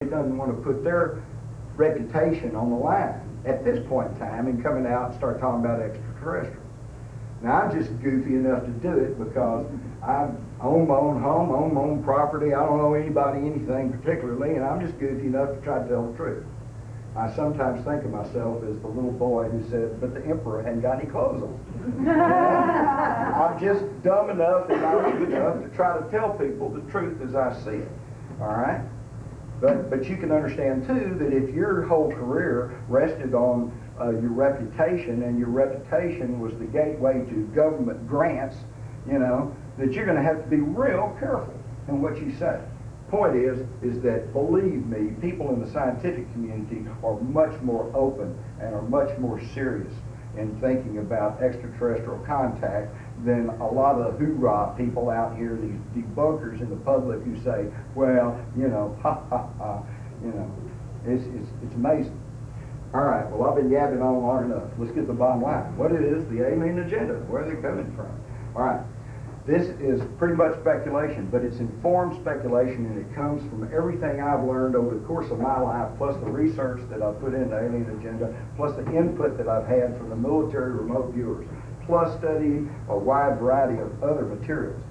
doesn't want to put their reputation on the line at this point in time and coming out and start talking about extraterrestrial. Now, I'm just goofy enough to do it because I own my own home, own my own property. I don't know anybody anything particularly, and I'm just goofy enough to try to tell the truth. I sometimes think of myself as the little boy who said, but the emperor hadn't got any clothes on. I'm just dumb enough and naive enough to try to tell people the truth as I see it. All right? But you can understand, too, that if your whole career rested on your reputation, and your reputation was the gateway to government grants, you know, that you're going to have to be real careful in what you say. Point is that, believe me, people in the scientific community are much more open and are much more serious in thinking about extraterrestrial contact than a lot of the hoorah people out here, these debunkers in the public who say, well, you know, ha, ha, ha, you know, it's amazing. All right, well, I've been yabbing on long enough. Let's get to the bottom line. What is the alien agenda? Where are they coming from? All right, this is pretty much speculation, but it's informed speculation, and it comes from everything I've learned over the course of my life, plus the research that I've put into alien agenda, plus the input that I've had from the military remote viewers, plus studying a wide variety of other materials.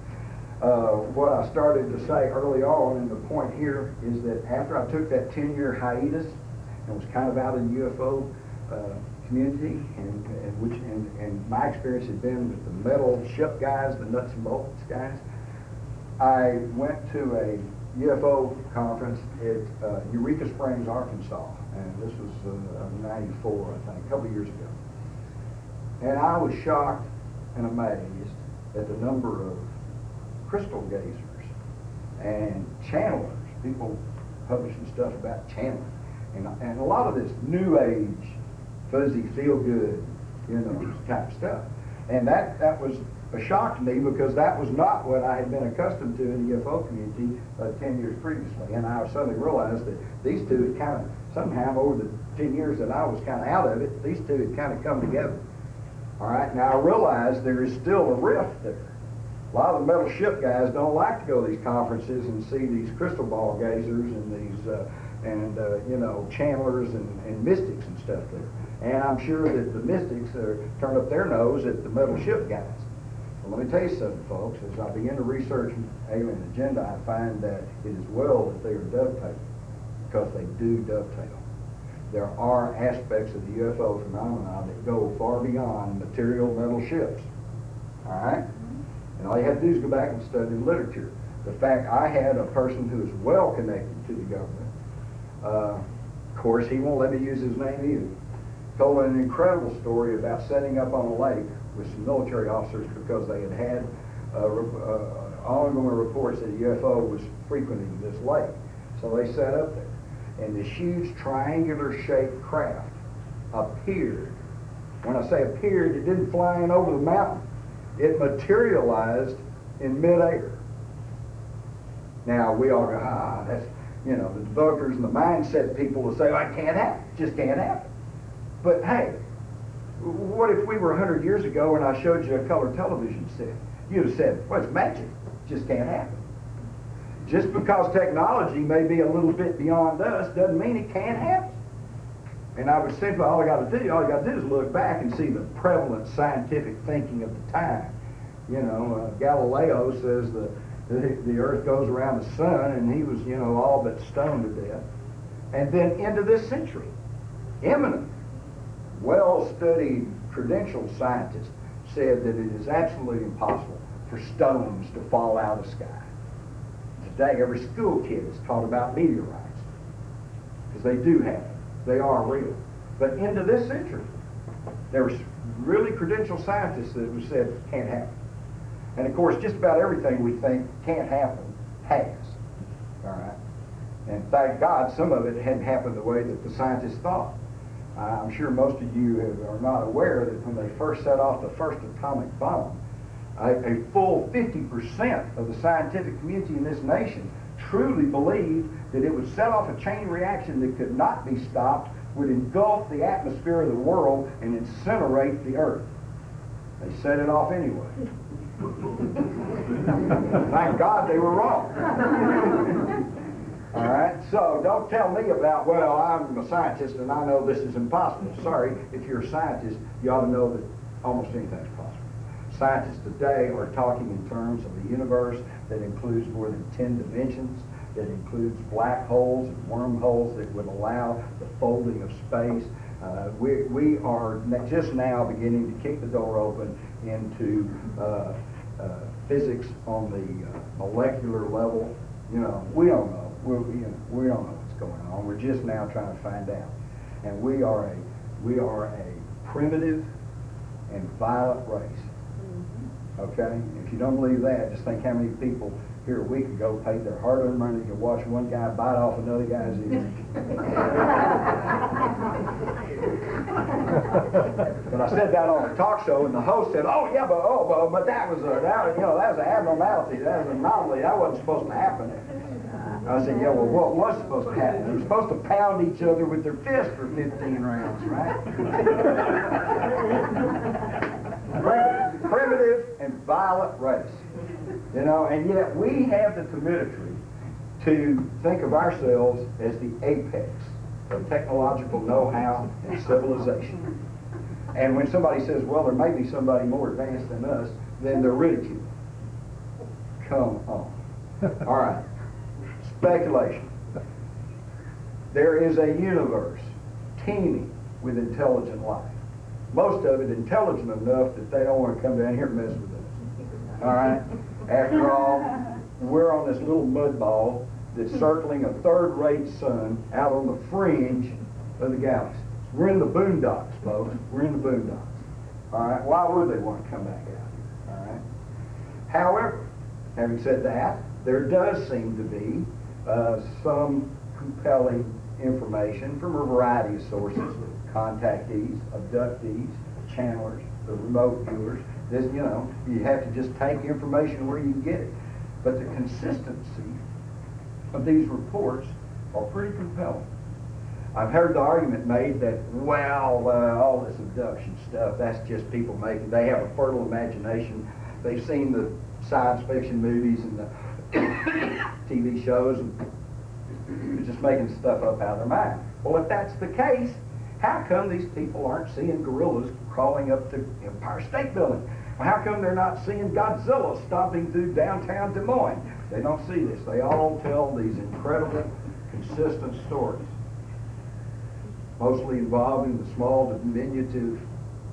What I started to say early on, and the point here is that after I took that 10-year hiatus and was kind of out in the UFO community, and my experience had been with the metal ship guys, the nuts and bolts guys, I went to a UFO conference at Eureka Springs, Arkansas, and this was 94, I think, a couple of years ago. And I was shocked and amazed at the number of crystal gazers and channelers, people publishing stuff about channeling, and a lot of this new age, fuzzy, feel-good, you know, type of stuff. And that was a shock to me, because that was not what I had been accustomed to in the UFO community 10 years previously. And I suddenly realized that these two had kind of, somehow over the 10 years that I was kind of out of it, these two had kind of come together. All right, now I realize there is still a rift there. A lot of the metal ship guys don't like to go to these conferences and see these crystal ball gazers and these, you know, channelers and mystics and stuff there. And I'm sure that the mystics turn up their nose at the metal ship guys. Well, let me tell you something, folks. As I begin to research alien agenda, I find that it is well that they are dovetailing, because they do dovetail. There are aspects of the UFO phenomena that go far beyond material metal ships. All right? And all you have to do is go back and study the literature. The fact, I had a person who is well connected to the government. Of course, he won't let me use his name either. Told an incredible story about setting up on a lake with some military officers, because they had ongoing reports that a UFO was frequenting this lake. So they set up there. And this huge triangular-shaped craft appeared. When I say appeared, it didn't fly in over the mountain. It materialized in midair. Now, we all go, that's, you know, the debunkers and the mindset people will say, oh, it can't happen. It just can't happen. But hey, what if we were 100 years ago and I showed you a color television set? You'd have said, well, it's magic. It just can't happen. Just because technology may be a little bit beyond us doesn't mean it can't happen. And I would simply, all you got to do is look back and see the prevalent scientific thinking of the time. You know, Galileo says the Earth goes around the sun, and he was, you know, all but stoned to death. And then into this century, eminent, well-studied, credentialed scientists said that it is absolutely impossible for stones to fall out of the sky. Today, every school kid is taught about meteorites, because they do happen. They are real. But into this century, there were really credentialed scientists that have said can't happen. And of course, just about everything we think can't happen has. All right? And thank God some of it hadn't happened the way that the scientists thought. I'm sure most of you are not aware that when they first set off the first atomic bomb, a full 50% of the scientific community in this nation truly believed that it would set off a chain reaction that could not be stopped, would engulf the atmosphere of the world and incinerate the Earth. They set it off anyway. Thank God they were wrong. All right, so don't tell me about, well, I'm a scientist and I know this is impossible. Sorry, if you're a scientist, you ought to know that almost anything's possible. Scientists today are talking in terms of a universe that includes more than 10 dimensions, that includes black holes and wormholes that would allow the folding of space. We are just now beginning to kick the door open into physics on the molecular level. You know, we don't know. We don't know what's going on. We're just now trying to find out. And we are a primitive and violent race. Okay? If you don't believe that, just think how many people here a week ago paid their hard-earned money to watch one guy bite off another guy's ear. But I said that on a talk show, and the host said, "Oh yeah, but that was an abnormality. That was an anomaly. That wasn't supposed to happen." I said, "Yeah, well, what was supposed to happen? They were supposed to pound each other with their fists for 15 rounds, right?" Primitive and violent race, you know, and yet we have the timidity to think of ourselves as the apex of technological know-how and civilization. And when somebody says, well, there may be somebody more advanced than us, then they're ridiculed. Come on. All right. Speculation. There is a universe teeming with intelligent life. Most of it intelligent enough that they don't want to come down here and mess with us. All right? After all, we're on this little mud ball that's circling a third-rate sun out on the fringe of the galaxy. We're in the boondocks, folks. We're in the boondocks. All right? Why would they want to come back out here? All right? However, having said that, there does seem to be some compelling information from a variety of sources: contactees, abductees, channelers, the remote viewers. This, you know, you have to just take information where you can get it. But the consistency of these reports are pretty compelling. I've heard the argument made that, well, all this abduction stuff, that's just people making, they have a fertile imagination. They've seen the science fiction movies and the TV shows, and they're just making stuff up out of their mind. Well, if that's the case, how come these people aren't seeing gorillas crawling up the Empire State Building? Well, how come they're not seeing Godzilla stomping through downtown Des Moines? They don't see this. They all tell these incredible, consistent stories, mostly involving the small, diminutive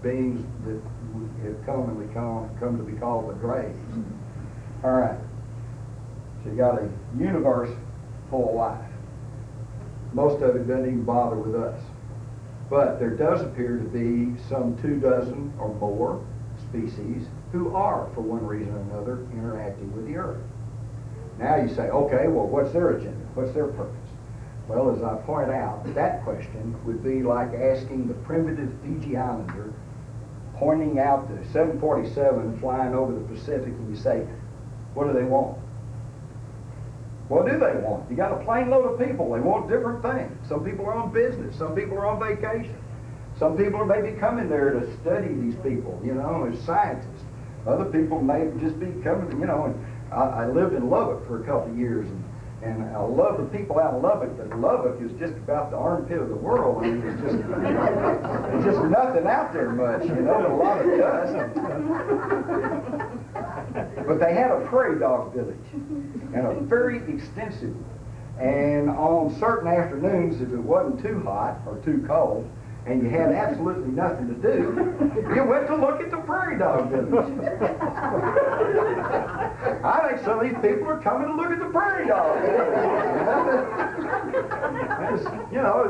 beings that have commonly come to be called the Greys. All right. So you got a universe full of life. Most of it doesn't even bother with us. But there does appear to be some 24 or more species who are, for one reason or another, interacting with the Earth. Now you say, okay, well, what's their agenda? What's their purpose? Well, as I point out, that question would be like asking the primitive Fiji Islander, pointing out the 747 flying over the Pacific, and you say, what do they want? What do they want? You got a plane load of people. They want different things. Some people are on business. Some people are on vacation. Some people are maybe coming there to study these people, you know, as scientists. Other people may just be coming, you know, and I lived in Lubbock for a couple of years, and I love the people out of Lubbock, but Lubbock is just about the armpit of the world. I mean, it's just nothing out there much, you know, but a lot of dust. But they had a prairie dog village, and a very extensive one. And on certain afternoons, if it wasn't too hot or too cold, and you had absolutely nothing to do, you went to look at the prairie dog village. I think some of these people are coming to look at the prairie dog village. You know,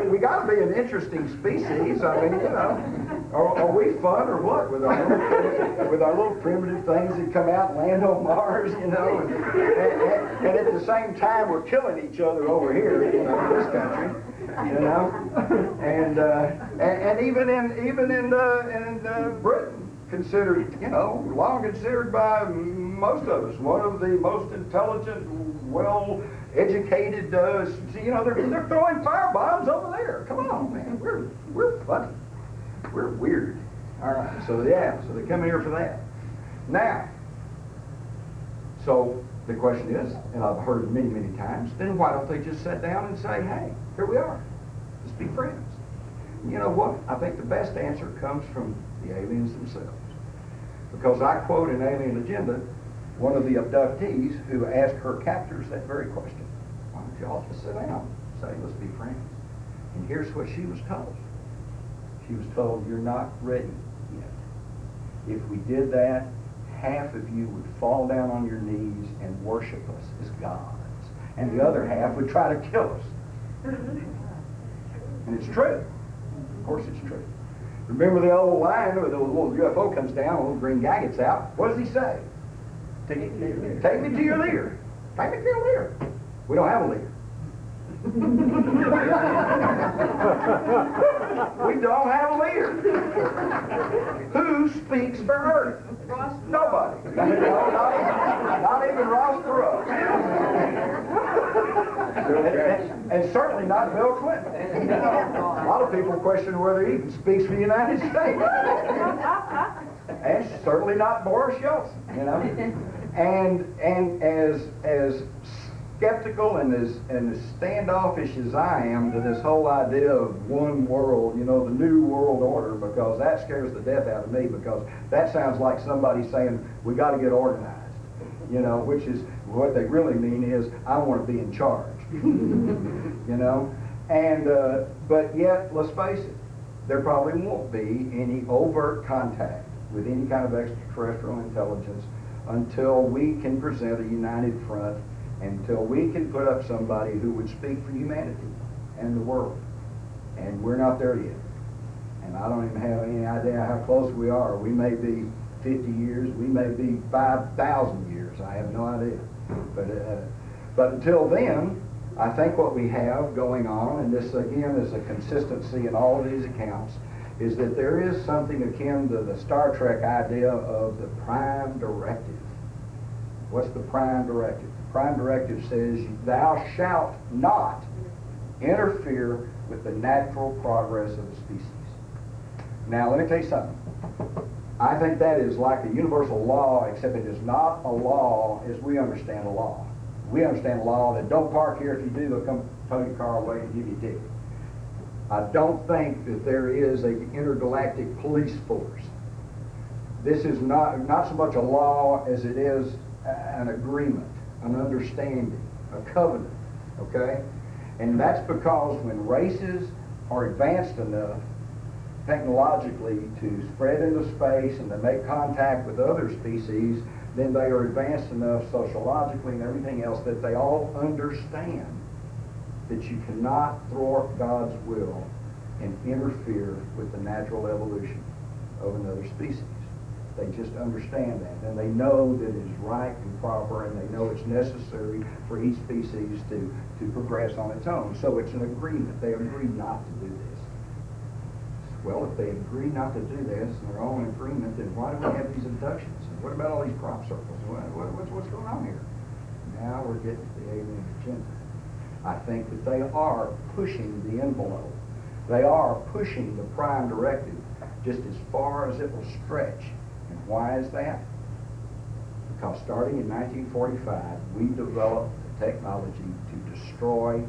we got to be an interesting species. I mean, you know, are we fun or what with our little primitive things that come out and land on Mars, you know, and at the same time we're killing each other over here, you know, in this country. You know, and even in Britain, considered, you know, long considered by most of us one of the most intelligent, well-educated. You know, they're throwing firebombs over there. Come on, man, we're funny, we're weird. All right, so yeah, so they come here for that. Now, so The question is, and I've heard it many, many times, then why don't they just sit down and say, hey, here we are, let's be friends? And you know what? I think the best answer comes from the aliens themselves. Because I quote in Alien Agenda one of the abductees who asked her captors that very question. Why don't y'all just sit down and say, let's be friends? And here's what she was told. She was told, you're not ready yet. If we did that, half of you would fall down on your knees and worship us as gods. And the other half would try to kill us. And it's true. Of course it's true. Remember the old line where the little UFO comes down, a little green guy gets out. What does he say? Take me to your leader. Take me to your leader. Take me to your leader. We don't have a leader. We don't have a leader. Who speaks for Earth? Nobody. Not even Ross Perot. And certainly not Bill Clinton. A lot of people question whether he even speaks for the United States. And certainly not Boris Yeltsin, you know. And as skeptical and as standoffish as I am to this whole idea of one world, you know, the new world order, because that scares the death out of me, because that sounds like somebody saying we got to get organized, you know, which is what they really mean is I want to be in charge, you know. And but yet, let's face it, there probably won't be any overt contact with any kind of extraterrestrial intelligence until we can present a united front, until we can put up somebody who would speak for humanity and the world. And we're not there yet. And I don't even have any idea how close we are. We may be 50 years, we may be 5,000 years. I have no idea. But until then, I think what we have going on, and this again is a consistency in all of these accounts, is that there is something akin to the Star Trek idea of the prime directive. What's the prime directive? The prime directive says, thou shalt not interfere with the natural progress of the species. Now, let me tell you something. I think that is like a universal law, except it is not a law as we understand a law. We understand a law that don't park here. If you do, they'll come tow your car away and give you a ticket. I don't think that there is an intergalactic police force. This is not so much a law as it is an agreement, an understanding, a covenant, okay? And that's because when races are advanced enough technologically to spread into space and to make contact with other species, then they are advanced enough sociologically and everything else that they all understand that you cannot thwart God's will and interfere with the natural evolution of another species. They just understand that, and they know that it is right and proper, and they know it's necessary for each species to progress on its own. So it's an agreement. They agree not to do this. Well, if they agree not to do this, and they're all in agreement, then why do we have these abductions? And what about all these crop circles? What's going on here? Now we're getting to the alien agenda. I think that they are pushing the envelope. They are pushing the prime directive just as far as it will stretch. And why is that? Because starting in 1945, we developed the technology to destroy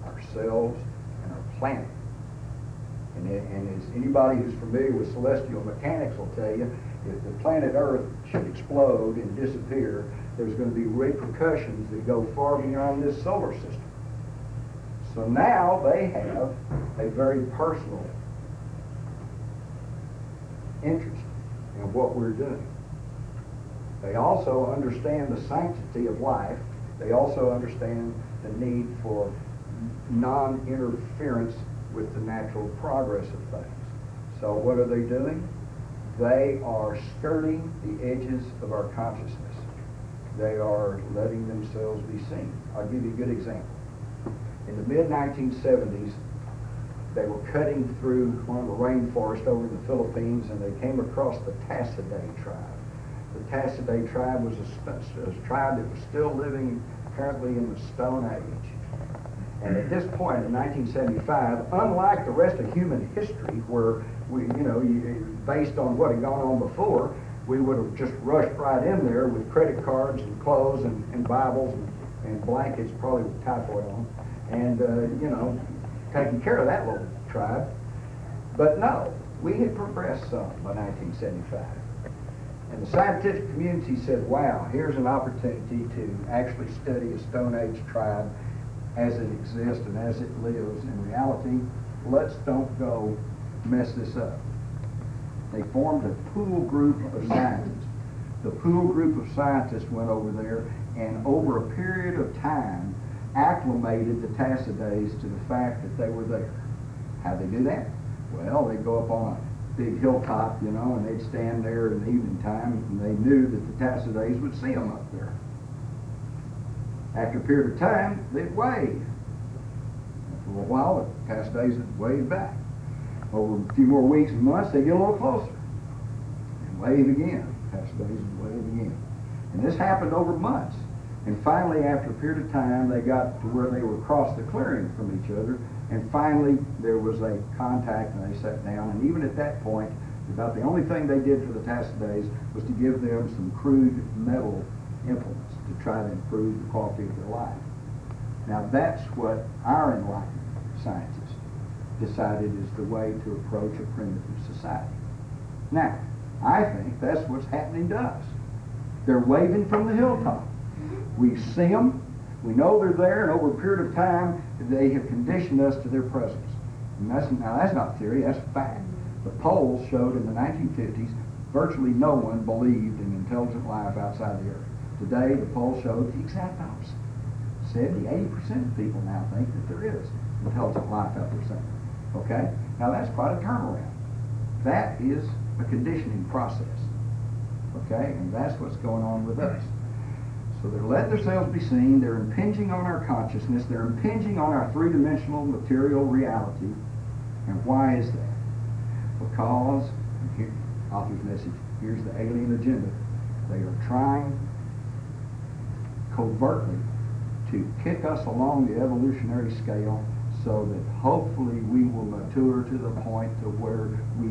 ourselves and our planet. And as anybody who's familiar with celestial mechanics will tell you, if the planet Earth should explode and disappear, there's going to be repercussions that go far beyond this solar system. So now they have a very personal interest in what we're doing. They also understand the sanctity of life. They also understand the need for non-interference with the natural progress of things. So what are they doing? They are skirting the edges of our consciousness. They are letting themselves be seen. I'll give you a good example. In the mid-1970s, they were cutting through one of the rainforests over in the Philippines, and they came across the Tassidae tribe. The Tassidae tribe was a tribe that was still living apparently in the Stone Age. And at this point in 1975, unlike the rest of human history, where based on what had gone on before, we would have just rushed right in there with credit cards and clothes and Bibles and blankets, probably with typhoid on, and, you know, taking care of that little tribe. But no, we had progressed some by 1975. And the scientific community said, wow, here's an opportunity to actually study a Stone Age tribe as it exists and as it lives in reality. Let's don't go mess this up. They formed a pool group of scientists. The pool group of scientists went over there and over a period of time acclimated the Tassidaes to the fact that they were there. How'd they do that? Well, they'd go up on a big hilltop, you know, and they'd stand there in the evening time, and they knew that the Tassidaes would see them up there. After a period of time, they'd wave. For a while, the Tassidaes would wave back. Over a few more weeks and months, they'd get a little closer and wave again. Tassidaes would wave again. And this happened over months. And finally, after a period of time, they got to where they were across the clearing from each other. And finally, there was a contact, and they sat down. And even at that point, about the only thing they did for the Tassidaes was to give them some crude metal implements to try to improve the quality of their life. Now, that's what our enlightened scientists decided is the way to approach a primitive society. Now, I think that's what's happening to us. They're waving from the hilltop. We see them, we know they're there, and over a period of time, they have conditioned us to their presence. And that's not theory, that's fact. The polls showed in the 1950s, virtually no one believed in intelligent life outside the Earth. Today, the polls showed the exact opposite. 70–80% of people now think that there is intelligent life out there somewhere. Okay? Now that's quite a turnaround. That is a conditioning process. Okay? And that's what's going on with us. So they're letting themselves be seen, they're impinging on our consciousness, they're impinging on our three-dimensional material reality. And why is that? Because, here, author's message, here's the alien agenda. They are trying covertly to kick us along the evolutionary scale so that hopefully we will mature to the point to where we,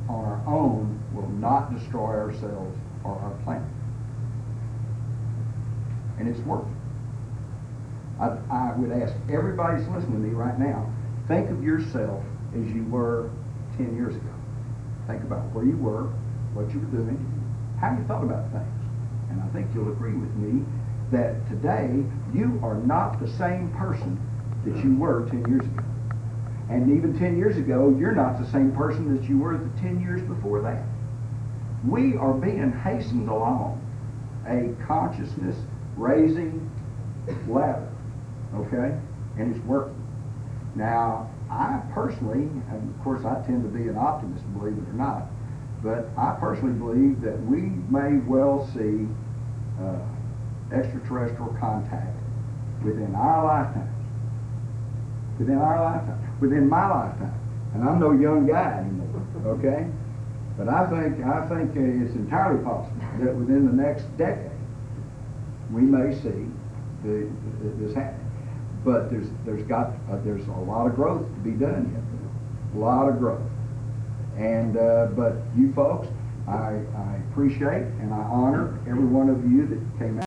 on our own, will not destroy ourselves or our planet. And it's working. I would ask everybody who's listening to me right now, think of yourself as you were 10 years ago. Think about where you were, what you were doing, how you thought about things. And I think you'll agree with me that today you are not the same person that you were 10 years ago. And even 10 years ago, you're not the same person that you were the 10 years before that. We are being hastened along a consciousness raising ladder, okay? And it's working. Now, I personally, and of course I tend to be an optimist, believe it or not, but I personally believe that we may well see extraterrestrial contact within our lifetimes. Within our lifetime. Within my lifetime. And I'm no young guy anymore, okay? But I think it's entirely possible that within the next decade, we may see this happening. But there's a lot of growth to be done yet. A lot of growth. And but you folks, I appreciate and I honor every one of you that came out.